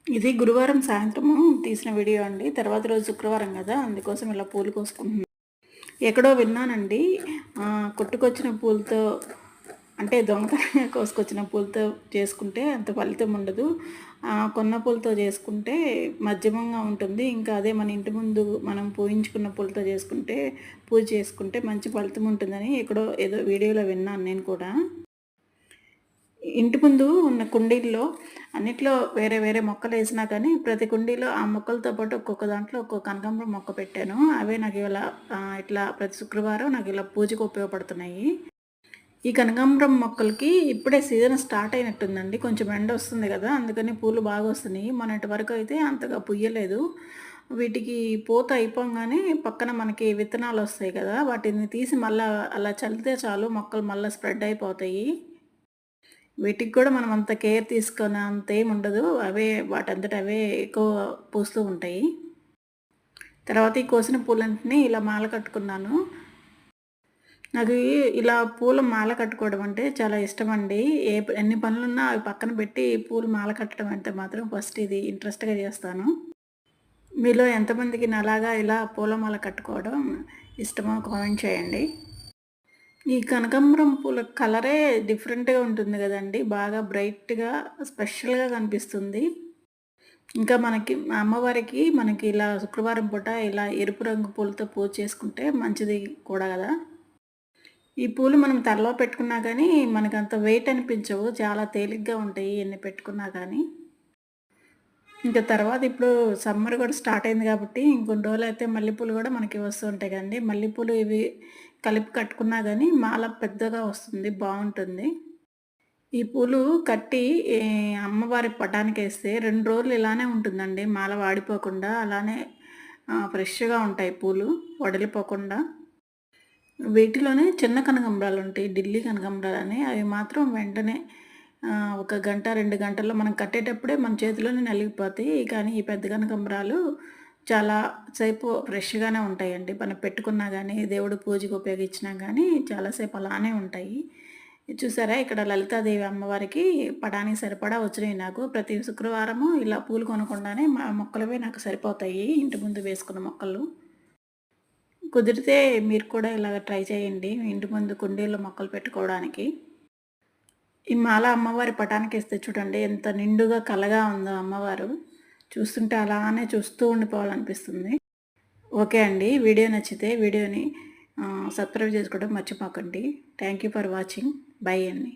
ఇది గురువారం సాయంత్రము తీసిన వీడియో అండి. తర్వాత రోజు శుక్రవారం కదా, అందుకోసం ఇలా పూలు కోసుకుంటున్నాను. ఎక్కడో విన్నానండి, కొట్టుకొచ్చిన పూలతో అంటే దొంగతనంగా కోసుకొచ్చిన పూలతో చేసుకుంటే అంత ఫలితం ఉండదు. కొన్న పూలతో చేసుకుంటే మధ్యమంగా ఉంటుంది. ఇంకా అదే మన ఇంటి ముందు మనం పూజించుకున్న పూలతో పూజ చేసుకుంటే మంచి ఫలితం ఉంటుందని ఎక్కడో ఏదో వీడియోలో విన్నాను నేను కూడా. ఇంటి ముందు ఉన్న కుండీల్లో అన్నిట్లో వేరే వేరే మొక్కలు వేసినా కానీ ప్రతి కుండీలో ఆ మొక్కలతో పాటు ఒక్కొక్క దాంట్లో ఒక్కొక్క కనకాంబరం మొక్క పెట్టాను. అవే నాకు ఇలా ఇట్లా ప్రతి శుక్రవారం నాకు ఇలా పూజకు ఉపయోగపడుతున్నాయి. ఈ కనకాంబరం మొక్కలకి ఇప్పుడే సీజన్ స్టార్ట్ అయినట్టుందండి. కొంచెం ఎండ వస్తుంది కదా, అందుకని పూలు బాగా వస్తున్నాయి. మొన్నటి వరకు అయితే అంతగా పుయ్యలేదు. వీటికి పూత అయిపోగానే పక్కన మనకి విత్తనాలు వస్తాయి కదా, వాటిని తీసి మళ్ళీ అలా చల్లితే చాలు మొక్కలు మళ్ళీ స్ప్రెడ్ అయిపోతాయి. వీటికి కూడా మనం అంత కేర్ తీసుకునే అంత ఏమి ఉండదు. అవే వాటంతట అవే ఎక్కువ పూస్తూ ఉంటాయి. తర్వాత ఈ కోసిన పూలన్నిటిని ఇలా మాల కట్టుకున్నాను. నాకు ఇలా పూల మాల కట్టుకోవడం అంటే చాలా ఇష్టమండి. ఎన్ని పనులున్నా అవి పక్కన పెట్టి పూలు మాల కట్టడం అంటే మాత్రం ఫస్ట్ ఇది ఇంట్రెస్ట్‌గా చేస్తాను. మీలో ఎంతమందికి నాలాగా ఇలా పూలమాల కట్టుకోవడం ఇష్టమో కామెంట్ చేయండి. ఈ కనకాంబరం పూల కలరే డిఫరెంట్‌గా ఉంటుంది గదండీ! బాగా బ్రైట్‌గా, స్పెషల్‌గా కనిపిస్తుంది. ఇంకా అమ్మవారికి మనకి ఇలా శుక్రవారం పూట ఇలా ఎరుపు రంగు పూలతో పూజ చేసుకుంటే మంచిది కూడా గదా! ఈ పూలు మనం తలలో పెట్టుకున్నా గానీ మనకంత వెయిట్ అనిపించవు. చాలా తేలిగ్గా ఉంటాయి ఎన్ని పెట్టుకున్నా గానీ. ఇంకా తర్వాత ఇప్పుడు సమ్మర్ కూడా స్టార్ట్ అయింది కాబట్టి ఇంకొన్ని రోజులైతే మల్లెపూలు కూడా మనకి వస్తూ ఉంటాయి కదండీ. మల్లెపూలు ఇవి కలిపి కట్టుకున్నా కానీ మాల పెద్దగా వస్తుంది, బాగుంటుంది. ఈ పూలు కట్టి ఈ అమ్మవారి పటానికేస్తే 2 రోజులు ఇలానే ఉంటుందండి. మాల వాడిపోకుండా అలానే ఫ్రెష్‌గా ఉంటాయి పూలు, వడిలిపోకుండా. వీటిలోనే చిన్న కనకాంబరాలు ఉంటాయి, ఢిల్లీ కనకాంబరాలని. అవి మాత్రం వెంటనే ఒక గంట, 2 గంటల్లో మనం కట్టేటప్పుడే మన చేతిలోనే నలిగిపోతాయి. కానీ ఈ పెద్ద కనకాంబరాలు చాలా సేపు ఫ్రెష్‌గానే ఉంటాయండి. మనం పెట్టుకున్నా గానీ, దేవుడి పూజకు ఉపయోగించినా గానీ చాలా సేపు అలానే ఉంటాయి. చూసారా, ఇక్కడ లలితాదేవి అమ్మవారికి పటానికి సరిపడా వచ్చినాయి నాకు. ప్రతి శుక్రవారము ఇలా పూలు కొనకుండానే మా మొక్కలవే నాకు సరిపోతాయి, ఇంటి ముందు వేసుకున్న మొక్కలు. కుదిరితే మీరు కూడా ఇలాగ ట్రై చేయండి ఇంటి ముందు కుండీల్లో మొక్కలు పెట్టుకోవడానికి. ఈ మాల అమ్మవారి పటానికేస్తే చూడండి ఎంత నిండుగా కళగా ఉందో అమ్మవారు. చూస్తుంటే అలానే చూస్తూ ఉండిపోవాలనిపిస్తుంది. ఓకే అండి. వీడియో నచ్చితే వీడియోని సబ్స్క్రైబ్ చేసుకోవడం మర్చిపోకండి. Thank you for watching. By అండి.